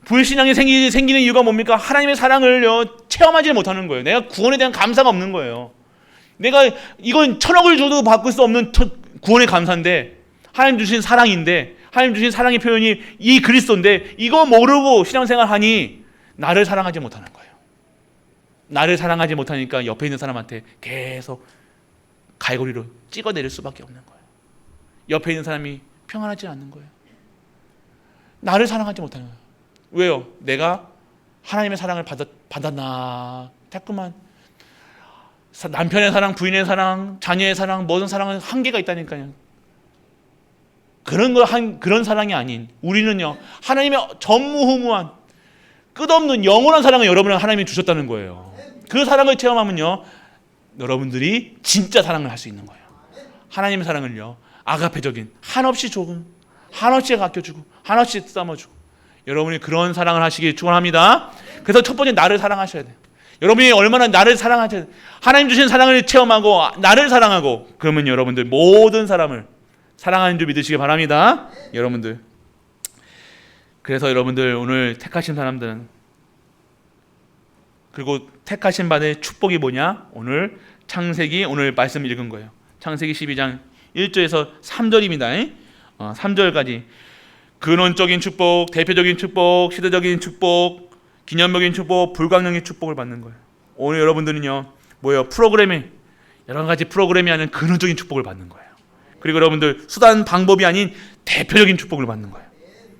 불신앙이 생기는 이유가 뭡니까? 하나님의 사랑을요 체험하지 못하는 거예요. 내가 구원에 대한 감사가 없는 거예요. 내가 이건 1,000억을 줘도 바꿀 수 없는 구원의 감사인데, 하나님 주신 사랑인데, 하나님 주신 사랑의 표현이 이 그리스도인데, 이거 모르고 신앙생활 하니 나를 사랑하지 못하는 거예요. 나를 사랑하지 못하니까 옆에 있는 사람한테 계속 갈고리로 찍어내릴 수밖에 없는 거예요. 옆에 있는 사람이 평안하지 않는 거예요. 나를 사랑하지 못하는 거예요. 왜요? 내가 하나님의 사랑을 받았나? 자꾸만 남편의 사랑, 부인의 사랑, 자녀의 사랑, 모든 사랑은 한계가 있다니까요. 그런 사랑이 아닌, 우리는요 하나님의 전무후무한 끝없는 영원한 사랑을 여러분은 하나님이 주셨다는 거예요. 그 사랑을 체험하면요 여러분들이 진짜 사랑을 할 수 있는 거예요. 하나님의 사랑을요 아가페적인, 한없이 조금, 한없이 아껴주고, 한없이 싸워주고, 여러분이 그런 사랑을 하시길 축원합니다. 그래서 첫 번째 나를 사랑하셔야 돼요. 여러분이 얼마나 나를 사랑하지, 하나님 주신 사랑을 체험하고 나를 사랑하고, 그러면 여러분들 모든 사람을 사랑하는 줄 믿으시기 바랍니다. 여러분들. 그래서 여러분들 오늘 택하신 사람들은, 그리고 택하신 바의 축복이 뭐냐? 오늘 창세기, 오늘 말씀 읽은 거예요. 창세기 12장 1절에서 3절입니다. 3절까지 근원적인 축복, 대표적인 축복, 시대적인 축복, 기념적인 축복, 불가능의 축복을 받는 거예요. 오늘 여러분들은요, 뭐예요? 프로그램이, 여러 가지 프로그램이 아닌 근원적인 축복을 받는 거예요. 그리고 여러분들 수단 방법이 아닌 대표적인 축복을 받는 거예요.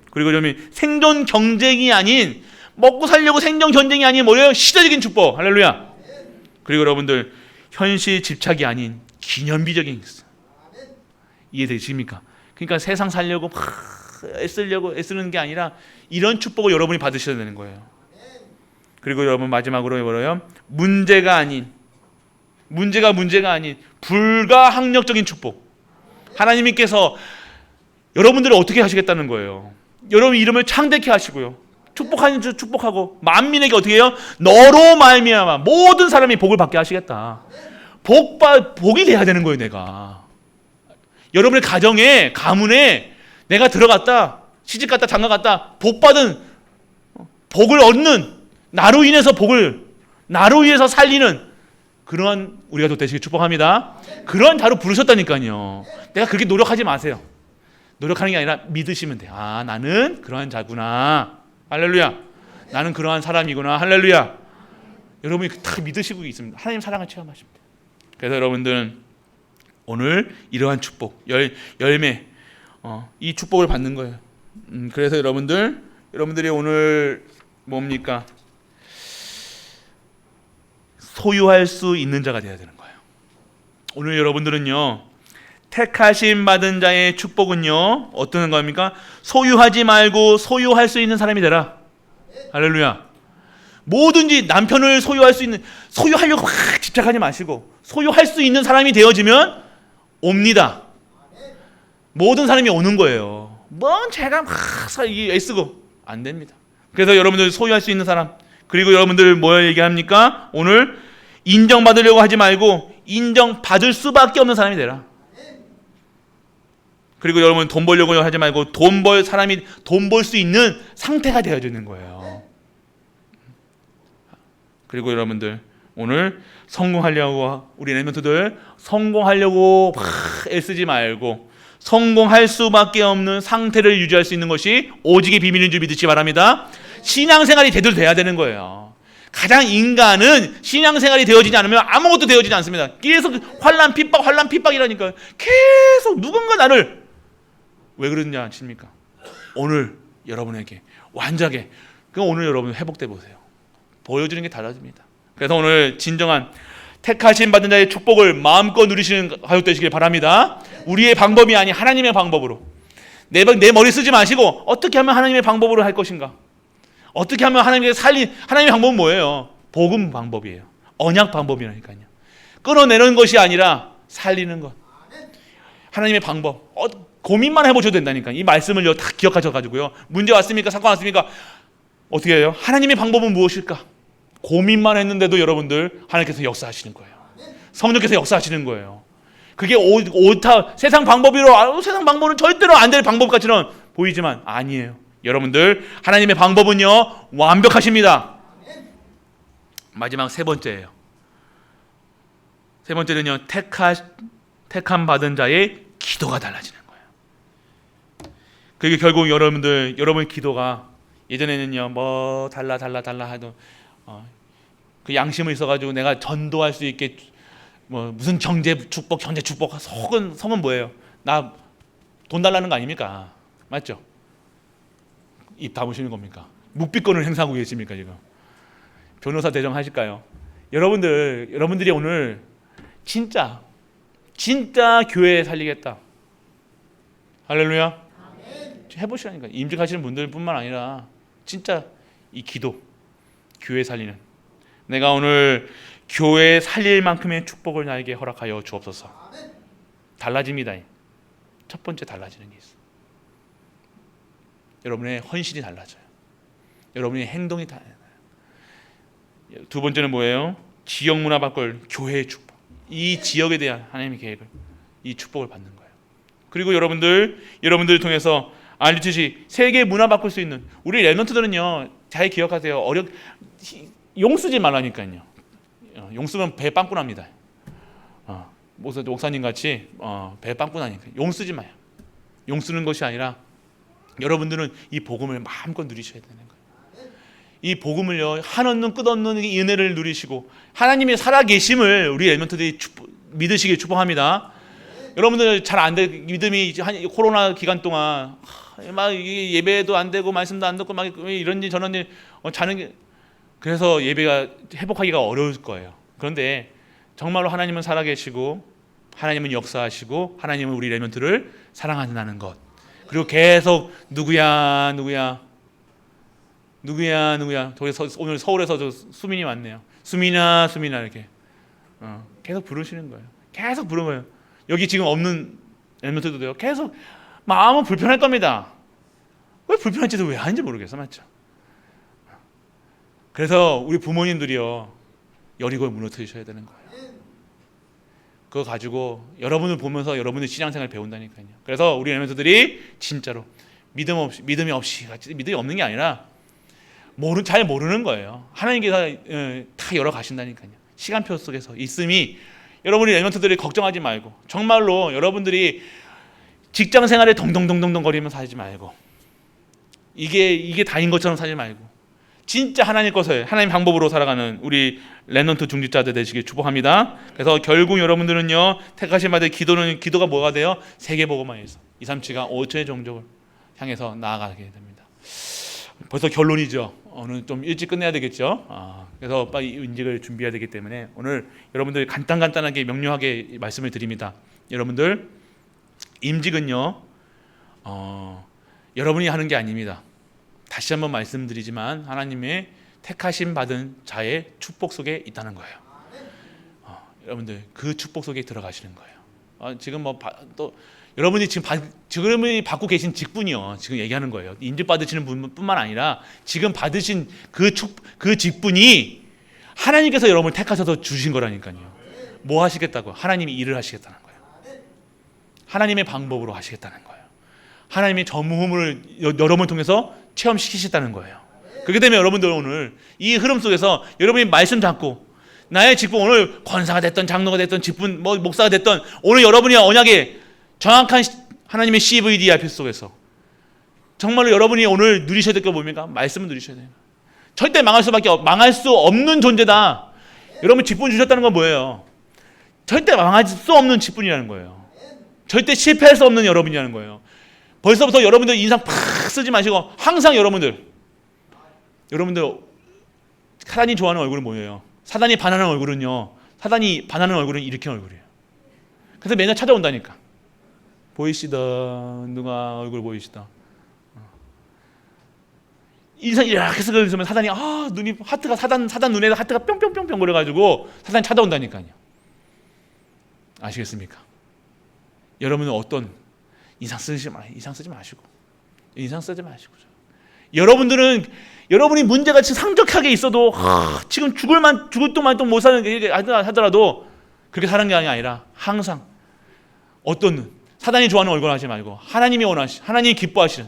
그리고 여러분 생존 경쟁이 아닌, 먹고 살려고 생존 경쟁이 아닌 뭐예요? 시대적인 축복. 할렐루야. 그리고 여러분들 현실 집착이 아닌 기념비적인 있어. 이해되십니까? 그러니까 세상 살려고 막 애쓰는 게 아니라 이런 축복을 여러분이 받으셔야 되는 거예요. 그리고 여러분 마지막으로 뭐예요? 문제가 아닌 불가항력적인 축복. 하나님께서 여러분들을 어떻게 하시겠다는 거예요? 여러분 이름을 창대케 하시고요, 축복하는 줄 축복하고, 만민에게 어떻게 해요? 너로 말미암아 모든 사람이 복을 받게 하시겠다. 복이 돼야 되는 거예요. 내가 여러분의 가정에, 가문에 내가 들어갔다, 시집갔다, 장가갔다, 복받은, 복을 얻는, 나로 인해서 나로 인해서 살리는 그러한 우리가 또 되시길 축복합니다. 그런 자로 부르셨다니까요. 내가 그렇게 노력하지 마세요. 노력하는 게 아니라 믿으시면 돼요. 아, 나는 그러한 자구나. 할렐루야. 나는 그러한 사람이구나. 할렐루야. 여러분이 다 믿으시고 있습니다. 하나님 사랑을 체험하십니다. 그래서 여러분들은 오늘 이러한 축복, 열매, 이 축복을 받는 거예요. 그래서 여러분들이 오늘 뭡니까? 소유할 수 있는 자가 되어야 되는 거예요. 오늘 여러분들은요, 택하심 받은 자의 축복은요, 어떤 겁니까? 소유하지 말고 소유할 수 있는 사람이 되라. 할렐루야. 뭐든지 남편을 소유하려고 막 집착하지 마시고 소유할 수 있는 사람이 되어지면 옵니다. 모든 사람이 오는 거예요. 뭔 제가 막 애쓰고 안 됩니다. 그래서 여러분들 소유할 수 있는 사람, 그리고 여러분들 뭐 얘기합니까? 오늘 인정받으려고 하지 말고 인정받을 수밖에 없는 사람이 되라. 그리고 여러분 돈 벌려고 하지 말고 돈 벌 수 있는 상태가 되어지는 거예요. 그리고 여러분들 오늘 성공하려고, 우리 랩런트들 성공하려고 막 애쓰지 말고 성공할 수밖에 없는 상태를 유지할 수 있는 것이 오직의 비밀인 줄 믿으시기 바랍니다. 신앙생활이 제대로 돼야 되는 거예요. 가장 인간은 신앙생활이 되어지지 않으면 아무것도 되어지지 않습니다. 계속 환난 핍박이라니까. 계속 누군가 나를, 왜 그러냐 아십니까? 오늘 여러분에게 완전하게, 오늘 여러분 회복돼 보세요. 보여주는 게 달라집니다. 그래서 오늘 진정한 택하심 받은 자의 축복을 마음껏 누리시는 가족 되시길 바랍니다. 우리의 방법이 아닌 하나님의 방법으로, 내 머리 쓰지 마시고 어떻게 하면 하나님의 방법으로 할 것인가, 어떻게 하면 하나님의 방법은 뭐예요? 복음 방법이에요. 언약 방법이라니까요. 끊어내는 것이 아니라 살리는 것. 하나님의 방법. 고민만 해보셔도 된다니까. 이 말씀을 다 기억하셔가지고요. 문제 왔습니까? 사건 왔습니까? 어떻게 해요? 하나님의 방법은 무엇일까? 고민만 했는데도 여러분들 하나님께서 역사하시는 거예요. 성령께서 역사하시는 거예요. 그게 옳다, 세상 방법은 절대로 안 될 방법 같이는 보이지만 아니에요. 여러분들 하나님의 방법은요 완벽하십니다. 마지막 세 번째예요. 세 번째는요, 택함 받은 자의 기도가 달라지는 거예요. 그게 결국 여러분의 기도가, 예전에는요 뭐 달라 하도 그 양심을 있어가지고 내가 전도할 수 있게 뭐 무슨 경제 축복 성은 뭐예요? 나 돈 달라는 거 아닙니까? 맞죠? 입 다무시는 겁니까? 묵비권을 행사하고 계십니까 지금? 변호사 대정하실까요? 여러분들이 오늘 진짜 교회 살리겠다. 할렐루야. 해보시라니까. 임직하시는 분들뿐만 아니라 진짜 이 기도, 교회 살리는, 내가 오늘 교회 살릴 만큼의 축복을 나에게 허락하여 주옵소서. 달라집니다. 첫 번째 달라지는 게 있어요. 여러분의 헌신이 달라져요. 여러분의 행동이 달라져요. 두 번째는 뭐예요? 지역 문화 바꿀 교회의 축복. 이 지역에 대한 하나님의 계획을, 이 축복을 받는 거예요. 그리고 여러분들을 통해서 알리듯이 세계 문화 바꿀 수 있는 우리 랩런트들은요, 잘 기억하세요. 용 쓰지 말라니까요. 용 쓰면 배 빵꾸 납니다. 목사님 같이 배 빵꾸 나니까 용 쓰지 마요. 용 쓰는 것이 아니라 여러분들은 이 복음을 마음껏 누리셔야 되는 거예요. 이 복음을요, 한없는 끝없는 이 은혜를 누리시고 하나님의 살아계심을 우리 랩런트들이 믿으시길 축복합니다. 여러분들 잘 안 돼, 믿음이 코로나 기간 동안 막 예배도 안 되고 말씀도 안 듣고 막 이런지 저런지 자는 게, 그래서 예배가 회복하기가 어려울 거예요. 그런데 정말로 하나님은 살아계시고 하나님은 역사하시고 하나님은 우리 랩런트를 사랑한다는 것, 그리고 계속 누구야 오늘 서울에서 수민이 왔네요. 수민아 이렇게 계속 부르시는 거예요. 계속 부르는 거예요. 여기 지금 없는 랩런트들도요, 계속 마음은 불편할 겁니다. 왜 불편한지도 왜 하는지 모르겠어, 맞죠? 그래서 우리 부모님들이요, 여리고를 무너뜨리셔야 되는 거예요. 그거 가지고 여러분을 보면서 여러분의 신앙생활을 배운다니까요. 그래서 우리 랩런트들이 진짜로 믿음이 없는 게 아니라 잘 모르는 거예요. 하나님께서 다 열어가신다니까요. 시간표 속에서 있음이, 여러분이 랩런트들이 걱정하지 말고 정말로 여러분들이 직장생활에 덩덩덩덩 거리면서 살지 말고 이게 다인 것처럼 살지 말고 진짜 하나님 것을, 하나님 방법으로 살아가는 우리 랩런트 중직자들 되시길 축복합니다. 그래서 결국 여러분들은요, 택하신 바들 기도가 뭐가 돼요? 세계복음화에서 237가 5천의 종족을 향해서 나아가게 됩니다. 벌써 결론이죠. 오늘 좀 일찍 끝내야 되겠죠. 그래서 빨리 인직을 준비해야 되기 때문에 오늘 여러분들 간단하게 명료하게 말씀을 드립니다. 여러분들 임직은요, 여러분이 하는 게 아닙니다. 다시 한번 말씀드리지만 하나님의 택하심 받은 자의 축복 속에 있다는 거예요. 여러분들 그 축복 속에 들어가시는 거예요. 지금 또 여러분이 지금 받고 계신 직분이요, 지금 얘기하는 거예요. 인직 받으시는 분뿐만 아니라 지금 받으신 그 직분이 하나님께서 여러분을 택하셔서 주신 거라니까요. 뭐 하시겠다고? 하나님이 일을 하시겠다는 거예요. 하나님의 방법으로 하시겠다는 거예요. 하나님의 전무후무를 여러분을 통해서 체험시키셨다는 거예요. 그렇게 되면 여러분들 오늘 이 흐름 속에서 여러분이 말씀 잡고 나의 직분, 오늘 권사가 됐던 장로가 됐던 직분, 목사가 됐던, 오늘 여러분이 언약에 정확한 하나님의 CVDIP 속에서 정말로 여러분이 오늘 누리셔야 될 게 뭡니까? 말씀을 누리셔야 돼요. 절대 망할 수 없는 존재다. 여러분 직분 주셨다는 건 뭐예요? 절대 망할 수 없는 직분이라는 거예요. 절대 실패할 수 없는 여러분이라는 거예요. 벌써부터 여러분들 인상 팍 쓰지 마시고 항상 여러분들 사단이 좋아하는 얼굴은 뭐예요? 사단이 반하는 얼굴은 일으키는 얼굴이에요. 그래서 매년 찾아온다니까. 보이시다, 누가 얼굴 보이시다. 인상이 이렇게 쓰면 사단이 눈이 하트가 사단 눈에 하트가 뿅뿅뿅뿅 그래가지고 사단이 찾아온다니까요. 아시겠습니까? 여러분은 어떤 인상 쓰지 마시고 여러분이 문제가 상적하게 있어도 지금 죽을 동안 못 사는 게 하더라도 그렇게 사는 게 아니라 항상 어떤 사단이 좋아하는 얼굴 하지 말고 하나님이 기뻐하시는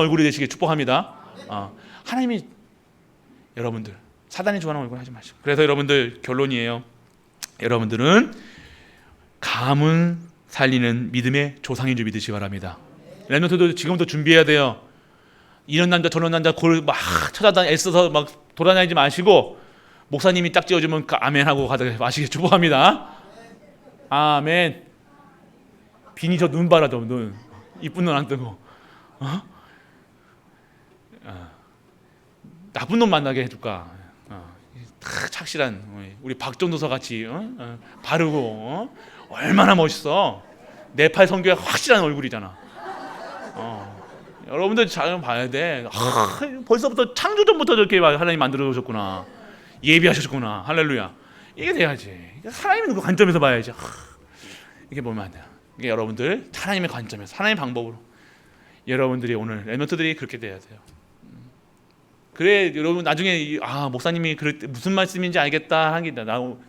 얼굴이 되시길 축복합니다. 하나님이 여러분들 사단이 좋아하는 얼굴 하지 마시고, 그래서 여러분들 결론이에요. 여러분들은 가문 살리는 믿음의 조상인 줄 믿으시기 바랍니다. 랩런트도 지금부터 준비해야 돼요. 이런 남자 저런 남자 막 애써서 막 돌아다니지 마시고 목사님이 딱 지어주면 아멘 하고 가시길 축복합니다. 아멘. 빈이 저 눈 봐라, 눈 이쁜 눈 안 뜨고 나쁜 놈 만나게 해줄까? 착실한 우리 박정도서 같이 바르고 얼마나 멋있어. 네팔 선교의 확실한 얼굴이잖아. 여러분들 잘 봐야 돼. 벌써부터 창조전부터 저렇게 하나님 만들어 오셨구나. 예비하셨구나. 할렐루야. 이게 돼야지. 하나님의 그 관점에서 봐야지. 이게 보면 안 돼요. 이게 여러분들 하나님의 관점에서, 하나님의 방법으로 여러분들이 오늘 랩런트들이 그렇게 돼야 돼요. 그래 여러분 나중에 목사님이 그럴 때 무슨 말씀인지 알겠다 하는 게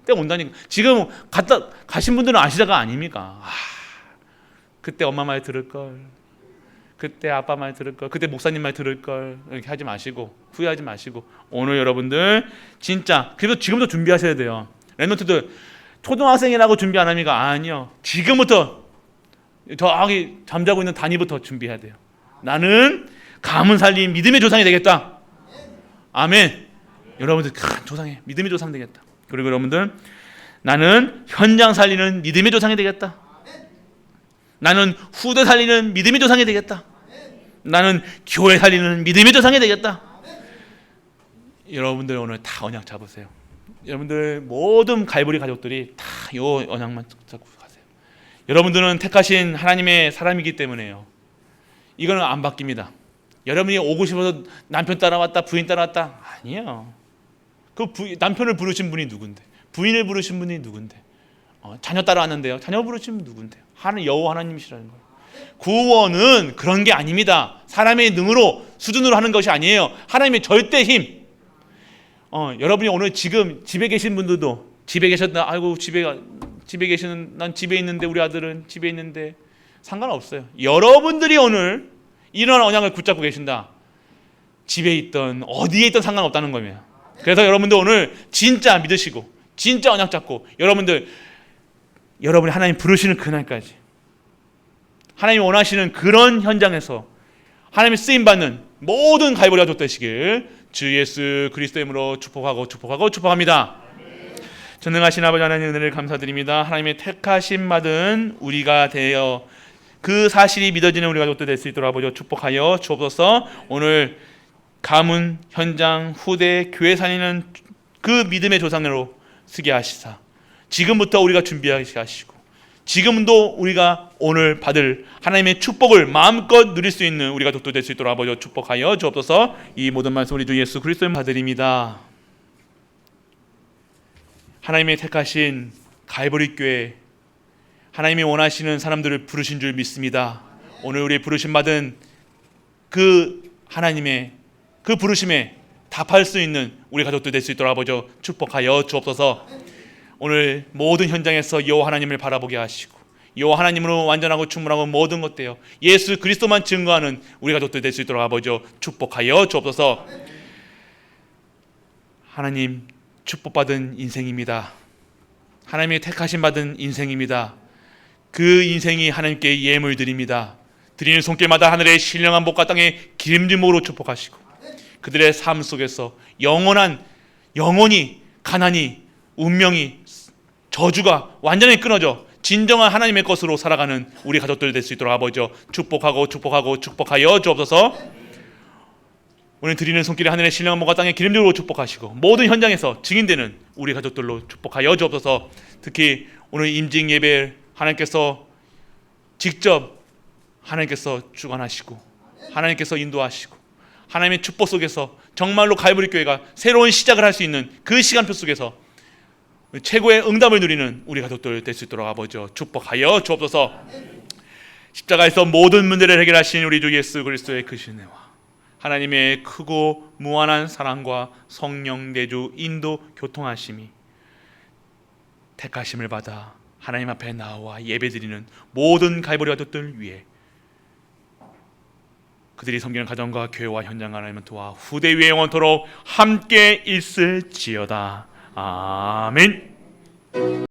때 온다니까. 지금 갔다 가신 분들은 아시다가 아닙니까? 그때 엄마 말 들을 걸, 그때 아빠 말 들을 걸, 그때 목사님 말 들을 걸 이렇게 하지 마시고 후회하지 마시고 오늘 여러분들 진짜 그래서 지금부터 준비하셔야 돼요. 랩런트들 초등학생이라고 준비 안 합니까? 아니요. 지금부터 저기 잠자고 있는 단위부터 준비해야 돼요. 나는 가문 살린 믿음의 조상이 되겠다. 아멘. 여러분들 큰 조상이 믿음의 조상 되겠다. 그리고 여러분들 나는 현장 살리는 믿음의 조상이 되겠다. 나는 후대 살리는 믿음의 조상이 되겠다. 나는 교회 살리는 믿음의 조상이 되겠다. 여러분들 오늘 다 언약 잡으세요. 여러분들 모든 갈보리 가족들이 다 이 언약만 잡고 가세요. 여러분들은 택하신 하나님의 사람이기 때문에요. 이거는 안 바뀝니다. 여러분이 오고 싶어서 남편 따라왔다 부인 따라왔다 아니에요. 남편을 부르신 분이 누군데, 부인을 부르신 분이 누군데, 자녀 따라왔는데요, 자녀 부르신 분이 누군데요? 여호와 하나님이시라는 거예요. 구원은 그런 게 아닙니다. 사람의 능으로 수준으로 하는 것이 아니에요. 하나님의 절대 힘. 여러분이 오늘 지금 집에 계신 분들도 집에 계셨다. 아이고 집에 계시는 난 집에 있는데 우리 아들은 집에 있는데 상관없어요. 여러분들이 오늘 이런 언약을 붙잡고 계신다. 집에 있던 어디에 있던 상관없다는 거예요. 그래서 여러분들 오늘 진짜 믿으시고 진짜 언약 잡고 여러분이 하나님 부르시는 그날까지 하나님이 원하시는 그런 현장에서 하나님의 쓰임받는 모든 갈보리 가족 되시길 주 예수 그리스도의 이름으로 축복합니다. 전능하신 아버지 하나님 은혜를 감사드립니다. 하나님의 택하심 받은 우리가 되어 그 사실이 믿어지는 우리 가족들 될 수 있도록 아버지 축복하여 주옵소서. 오늘 가문, 현장, 후대, 교회 살리는 그 믿음의 조상으로 쓰게 하시사 지금부터 우리가 준비하게 하시고 지금도 우리가 오늘 받을 하나님의 축복을 마음껏 누릴 수 있는 우리 가족들 될 수 있도록 아버지 축복하여 주옵소서. 이 모든 말씀 우리 주 예수 그리스도의 받드립니다. 하나님의 택하신 갈보리 교회 하나님이 원하시는 사람들을 부르신 줄 믿습니다. 오늘 우리 부르심 받은 그 하나님의 그 부르심에 답할 수 있는 우리 가족들 될 수 있도록 아버지 축복하여 주옵소서. 오늘 모든 현장에서 여호와 하나님을 바라보게 하시고 여호와 하나님으로 완전하고 충분하고 모든 것 되어 예수 그리스도만 증거하는 우리 가족들 될 수 있도록 아버지 축복하여 주옵소서. 하나님 축복받은 인생입니다. 하나님의 택하심 받은 인생입니다. 그 인생이 하나님께 예물 드립니다. 드리는 손길마다 하늘의 신령한 복과 땅의 기름진 복으로 축복하시고 그들의 삶 속에서 영원히 가난이 운명이 저주가 완전히 끊어져 진정한 하나님의 것으로 살아가는 우리 가족들 될 수 있도록 아버지 축복하여 주옵소서. 오늘 드리는 손길에 하늘의 신령한 복과 땅의 기름진으로 축복하시고 모든 현장에서 증인되는 우리 가족들로 축복하여 주옵소서. 특히 오늘 임직 예배 하나님께서 직접 주관하시고 하나님께서 인도하시고 하나님의 축복 속에서 정말로 갈보리 교회가 새로운 시작을 할 수 있는 그 시간표 속에서 최고의 응답을 누리는 우리 가족들 될 수 있도록 아버지 축복하여 주옵소서. 십자가에서 모든 문제를 해결하신 우리 주 예수 그리스도의 그 신혜와 하나님의 크고 무한한 사랑과 성령 내주 인도 교통하심이 택하심을 받아 하나님 앞에 나와 예배드리는 모든 갈보리 가족들 위해 그들이 섬기는 가정과 교회와 현장 하나님을 도와 후대 위에 영원토록 함께 있을지어다. 아멘.